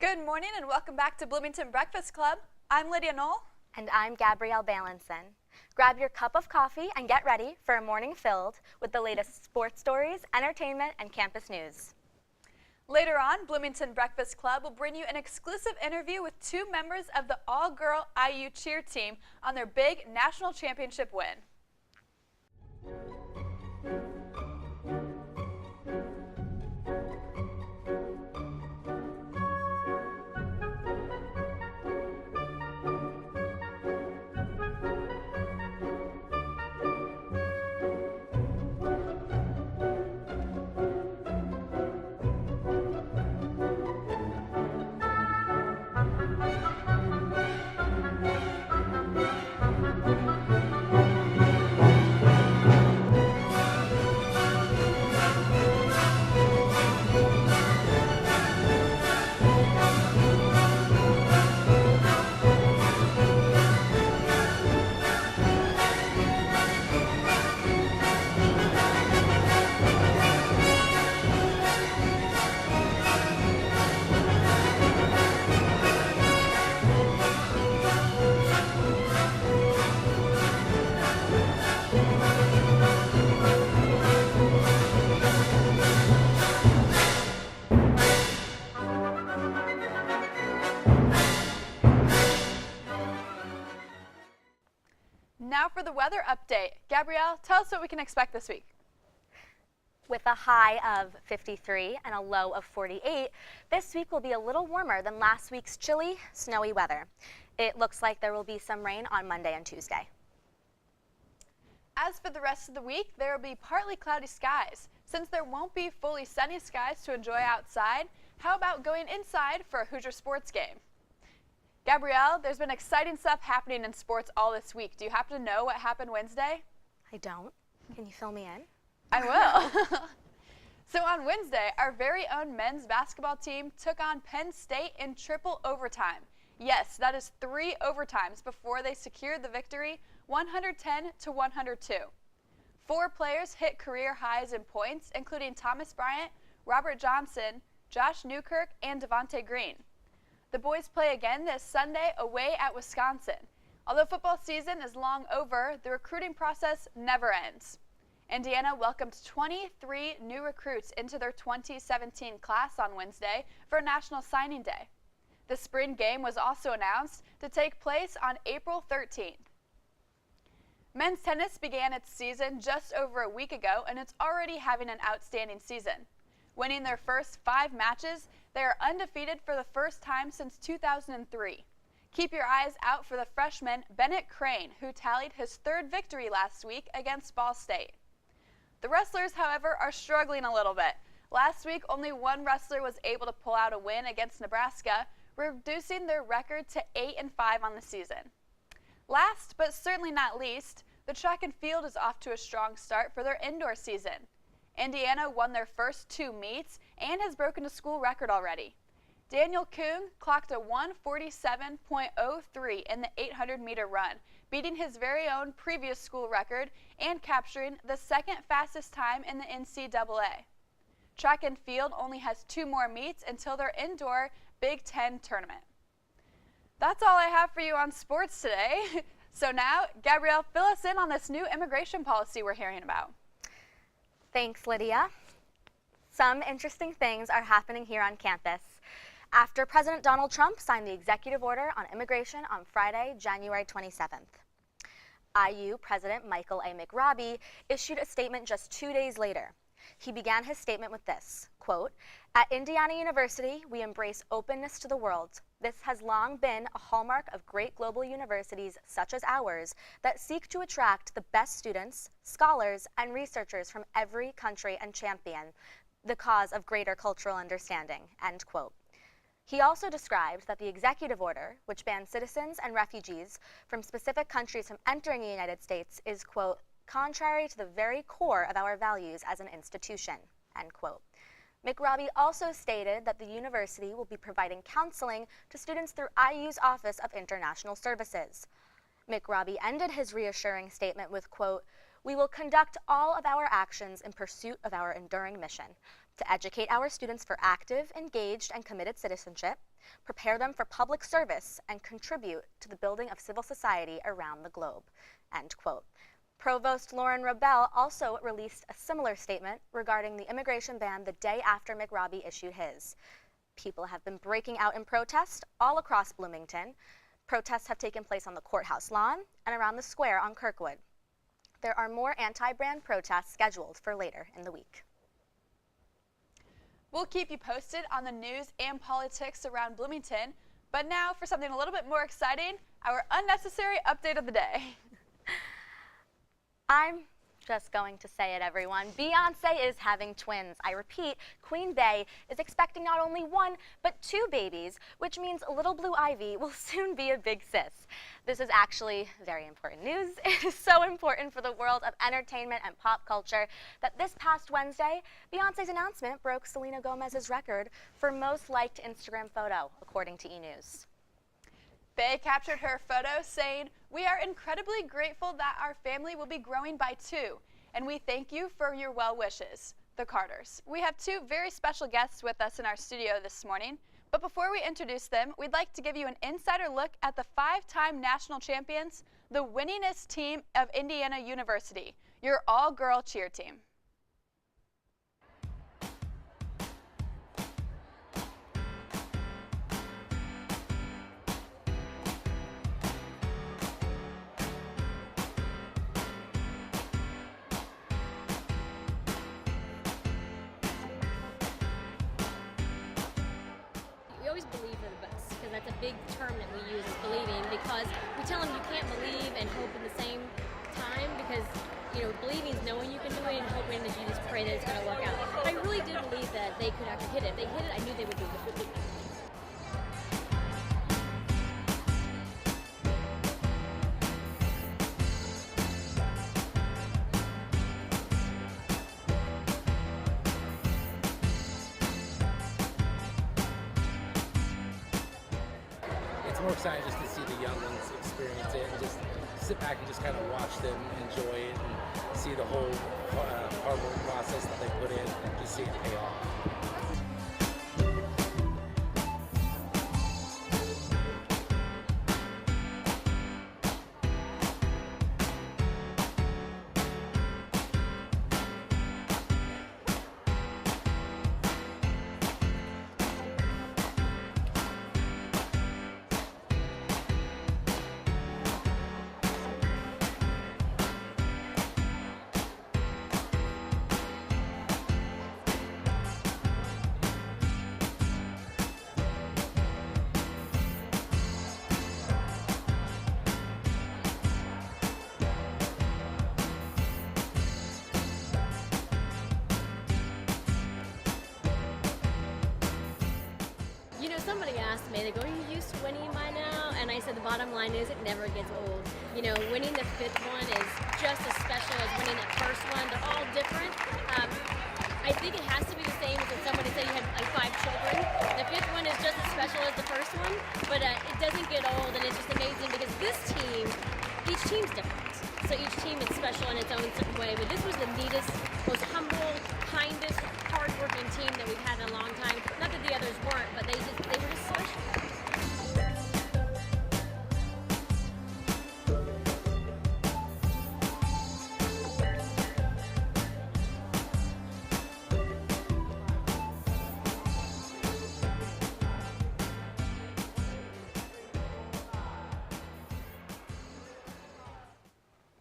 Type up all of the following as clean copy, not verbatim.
Good morning and welcome back to Bloomington Breakfast Club. I'm Lydia Knoll. And I'm Gabrielle Balanson. Grab your cup of coffee and get ready for a morning filled with the latest sports stories, entertainment, and campus news. Later on, Bloomington Breakfast Club will bring you an exclusive interview with two members of the all-girl IU cheer team on their big national championship win. Now for the weather update. Gabrielle, tell us what we can expect this week. With a high of 53 and a low of 48, this week will be a little warmer than last week's chilly, snowy weather. It looks like there will be some rain on Monday and Tuesday. As for the rest of the week, there will be partly cloudy skies. Since there won't be fully sunny skies to enjoy outside, how about going inside for a Hoosier sports game? Gabrielle, there's been exciting stuff happening in sports all this week. Do you happen to know what happened Wednesday? I don't. Can you fill me in? I will. So on Wednesday, our very own men's basketball team took on Penn State in triple overtime. Yes, that is 3 overtimes before they secured the victory, 110-102. 4 players hit career highs in points, including Thomas Bryant, Robert Johnson, Josh Newkirk, and Devontae Green. The boys play again this Sunday away at Wisconsin. Although football season is long over, the recruiting process never ends. Indiana welcomed 23 new recruits into their 2017 class on Wednesday for National Signing Day. The spring game was also announced to take place on April 13th. Men's tennis began its season just over a week ago, and it's already having an outstanding season. Winning their first 5 matches, they are undefeated for the first time since 2003. Keep your eyes out for the freshman Bennett Crane, who tallied his 3rd victory last week against Ball State. The wrestlers, however, are struggling a little bit. Last week, only one wrestler was able to pull out a win against Nebraska, reducing their record to 8-5 on the season. Last, but certainly not least, the track and field is off to a strong start for their indoor season. Indiana won their first 2 meets and has broken a school record already. Daniel Kuhn clocked a 1:47.03 in the 800-meter run, beating his very own previous school record and capturing the 2nd fastest time in the NCAA. Track and field only has 2 more meets until their indoor Big Ten tournament. That's all I have for you on sports today. So now, Gabrielle, fill us in on this new immigration policy we're hearing about. Thanks, Lydia. Some interesting things are happening here on campus. After President Donald Trump signed the executive order on immigration on Friday, January 27th. IU President Michael A. McRobbie issued a statement just 2 days later. He began his statement with this, quote, "At Indiana University, we embrace openness to the world. This has long been a hallmark of great global universities such as ours that seek to attract the best students, scholars, and researchers from every country and champion the cause of greater cultural understanding," end quote. He also described that the executive order, which bans citizens and refugees from specific countries from entering the United States, is, quote, "contrary to the very core of our values as an institution," end quote. McRobbie also stated that the university will be providing counseling to students through IU's Office of International Services. McRobbie ended his reassuring statement with, quote, "We will conduct all of our actions in pursuit of our enduring mission, to educate our students for active, engaged, and committed citizenship, prepare them for public service, and contribute to the building of civil society around the globe, end quote. Provost Lauren Rabel also released a similar statement regarding the immigration ban the day after McRobbie issued his. People have been breaking out in protest all across Bloomington. Protests have taken place on the courthouse lawn and around the square on Kirkwood. There are more anti-ban protests scheduled for later in the week. We'll keep you posted on the news and politics around Bloomington, but now for something a little bit more exciting, our unnecessary update of the day. I'm just going to say it, everyone. Beyonce is having twins. I repeat, Queen Bey is expecting not only one, but 2 babies, which means little Blue Ivy will soon be a big sis. This is actually very important news. It is so important for the world of entertainment and pop culture that this past Wednesday, Beyonce's announcement broke Selena Gomez's record for most liked Instagram photo, according to E! News. Bey captured her photo saying, "We are incredibly grateful that our family will be growing by 2, and we thank you for your well wishes, the Carters." We have 2 very special guests with us in our studio this morning, but before we introduce them, we'd like to give you an insider look at the 5-time national champions, the winningest team of Indiana University, your all-girl cheer team. We always believe they're the best, because that's a big term that we use, is believing, because we tell them you can't believe and hope at the same time, because, you know, believing is knowing you can do it and hoping that you just pray that it's going to work out. But I really did believe that they could actually hit it. If they hit it, I knew they would do it. It's more exciting just to see the young ones experience it and just sit back and just kind of watch them enjoy it and see the whole hard work process that they put in and just see it pay off. You know, somebody asked me, they go, "Are you used to winning by now?" And I said, the bottom line is it never gets old. You know, winning the 5th one is just as special as winning that first one. They're all different. I think it has to be the same as if somebody said you had like 5 children. The 5th one is just as special as the first one, but it doesn't get old, and it's just amazing because this team, each team's different. So each team is special in its own certain way, but this was the neatest, most humble, kindest, hardworking team that we've had in a long time. Not that the others weren't, but they were just special.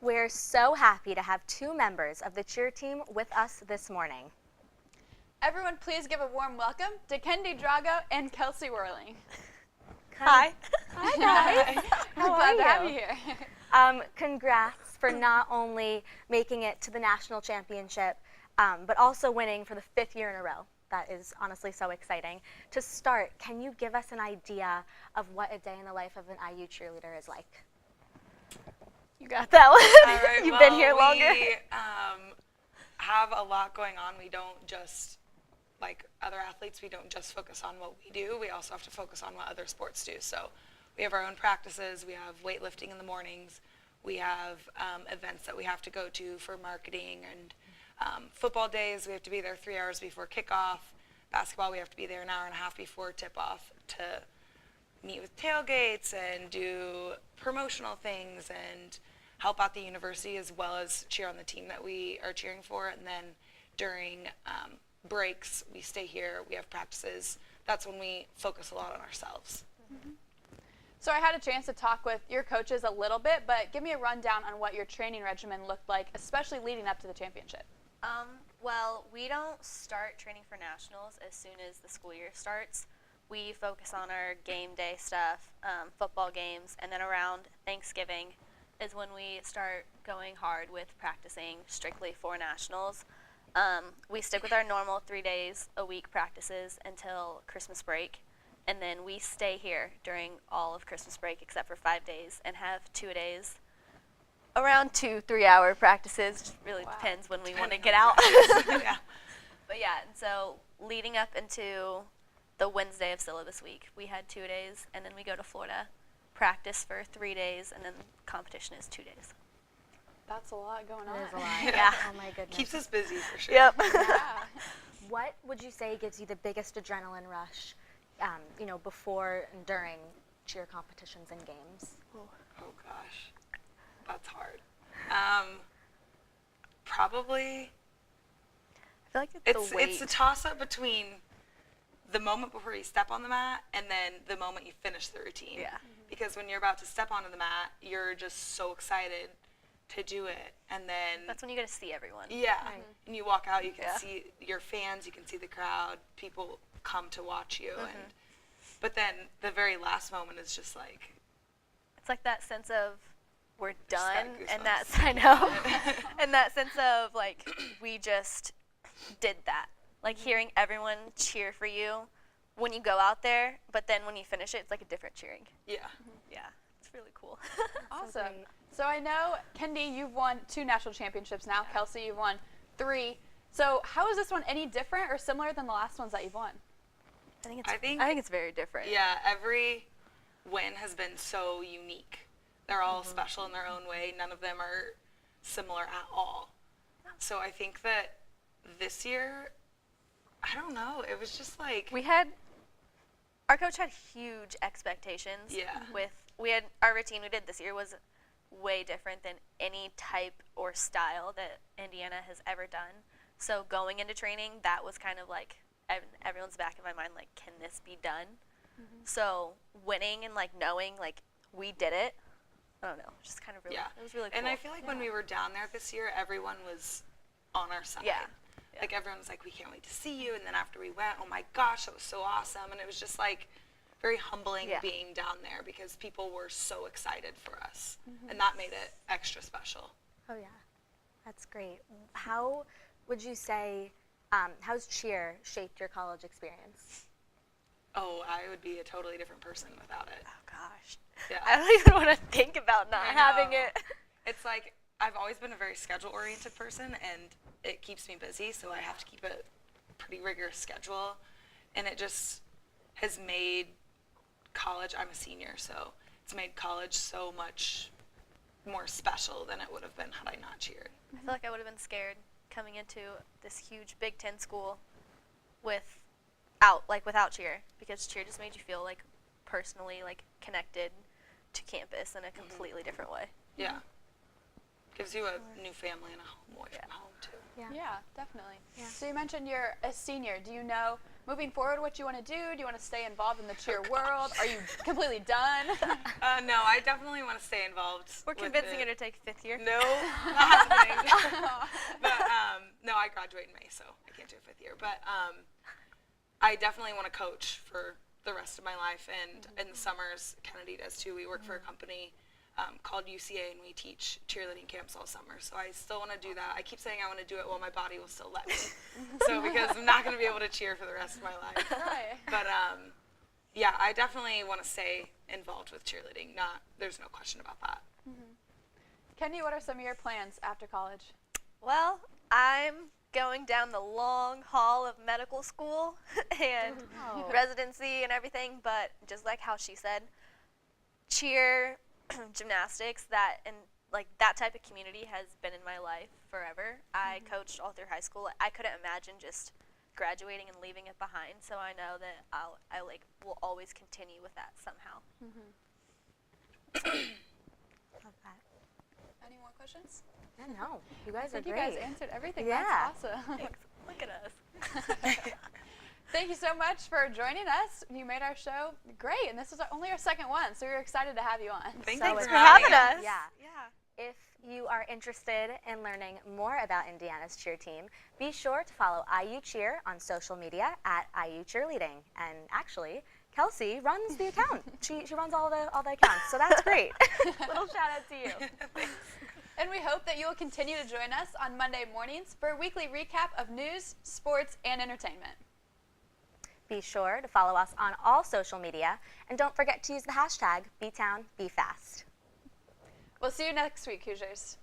We're so happy to have 2 members of the cheer team with us this morning. Everyone, please give a warm welcome to Kendi Drago and Kelsey Whirling. Hi. Hi, guys. We're How glad to are have you? you here. Congrats for not only making it to the national championship, but also winning for the 5th year in a row. That is honestly so exciting. To start, can you give us an idea of what a day in the life of an IU cheerleader is like? You got that one. All right, You've been here longer. We have a lot going on. We don't just, like other athletes, we don't just focus on what we do. We also have to focus on what other sports do. So we have our own practices. We have weightlifting in the mornings. We have events that we have to go to for marketing and Football days, we have to be there 3 hours before kickoff. Basketball, we have to be there an hour and a half before tip-off to meet with tailgates and do promotional things and help out the university as well as cheer on the team that we are cheering for. And then during breaks, we stay here, we have practices. That's when we focus a lot on ourselves. So I had a chance to talk with your coaches a little bit, but give me a rundown on what your training regimen looked like, especially leading up to the championship. Well, we don't start training for nationals as soon as the school year starts. We focus on our game day stuff, football games, and then around Thanksgiving is when we start going hard with practicing strictly for nationals. We stick with our normal 3 days a week practices until Christmas break, and then we stay here during all of Christmas break except for 5 days and have 2 days. Around 2-3 hour practices, just really depends when we want to get out. Yeah. But yeah, and so leading up into the Wednesday of syllabus week, we had 2 days, and then we go to Florida, practice for 3 days, and then competition is 2 days. That's a lot going on. That is a lot. Yeah. Oh my goodness. Keeps us busy for sure. Yep. Yeah. What would you say gives you the biggest adrenaline rush, before and during cheer competitions and games? Oh gosh, that's hard. Probably I feel like it's the weight. it's a toss up between the moment before you step on the mat and then the moment you finish the routine. Yeah. Because when you're about to step onto the mat, you're just so excited to do it, and then That's when you get to see everyone. yeah, and you walk out, you can Yeah. see your fans, you can see the crowd, people come to watch you, and but then the very last moment is just like It's like that sense of we're got done, and goosebumps. that's I know, and that sense of like we just did that. Like hearing everyone cheer for you when you go out there, but then when you finish it, it's like a different cheering. yeah. Yeah, it's really cool. Awesome. great. So I know, Kendi, you've won 2 national championships now. Kelsey, you've won 3. So how is this one any different or similar than the last ones that you've won? I think I think- it's very different. Yeah, every win has been so unique. They're all special in their own way. None of them are similar at all. So I think that this year, I don't know, it was just like, Our coach had huge expectations. Yeah. We had our routine we did this year was way different than any type or style that Indiana has ever done. So going into training, that was kind of like everyone's back in my mind, like, can this be done? So winning and like knowing like we did it, I don't know, just kind of really, yeah. it was really cool. And I feel like when we were down there this year, everyone was on our side. Yeah. Like everyone was like, we can't wait to see you. And then after we went, oh my gosh, that was so awesome. And it was just like very humbling Yeah. being down there because people were so excited for us. And that made it extra special. Oh yeah, that's great. How would you say, how's cheer shaped your college experience? Oh, I would be a totally different person without it. Oh gosh, Yeah. I don't even want to think about not I having know. it. It's like I've always been a very schedule-oriented person, and it keeps me busy, so I have to keep a pretty rigorous schedule. And it just has made college, I'm a senior, so it's made college so much more special than it would have been had I not cheered. I feel like I would have been scared coming into this huge Big Ten school without cheer, because cheer just made you feel like personally like connected to campus in a completely different way. Yeah. Gives you a new family and a home away from home, too. Yeah, definitely. Yeah. So you mentioned you're a senior. Do you know, moving forward, what you want to do? Do you want to stay involved in the cheer world? Are you completely done? No, I definitely want to stay involved. We're with convincing it. her to take 5th year. No, not happening. But no, I graduate in May, so I can't do a 5th year. But I definitely want to coach for the rest of my life, and in the summers, Kennedy does too. We work for a company called UCA, and we teach cheerleading camps all summer. So I still want to do that. I keep saying I want to do it while my body will still let me. So because I'm not going to be able to cheer for the rest of my life. Right. But yeah, I definitely want to stay involved with cheerleading. There's no question about that. Kendi, what are some of your plans after college? Well, I'm going down the long haul of medical school and residency and everything, but just like how she said, cheer, gymnastics, that, and like that type of community has been in my life forever. I coached all through high school. I couldn't imagine just graduating and leaving it behind. So I know that I will always continue with that somehow. Love that. Any more questions? Yeah, no, you guys I are think you great. guys answered everything. Yeah. That's awesome. Look at us. Thank you so much for joining us. You made our show great, and this is only our second one, so we're excited to have you on. Thanks So for exciting. having us. Yeah. Yeah. If you are interested in learning more about Indiana's cheer team, be sure to follow IU Cheer on social media at IU Cheerleading. And actually, Kelsey runs the account. She runs all the accounts, so that's great. Little shout out to you. And we hope that you will continue to join us on Monday mornings for a weekly recap of news, sports, and entertainment. Be sure to follow us on all social media, and don't forget to use the hashtag BTownBeFast. We'll see you next week, Hoosiers.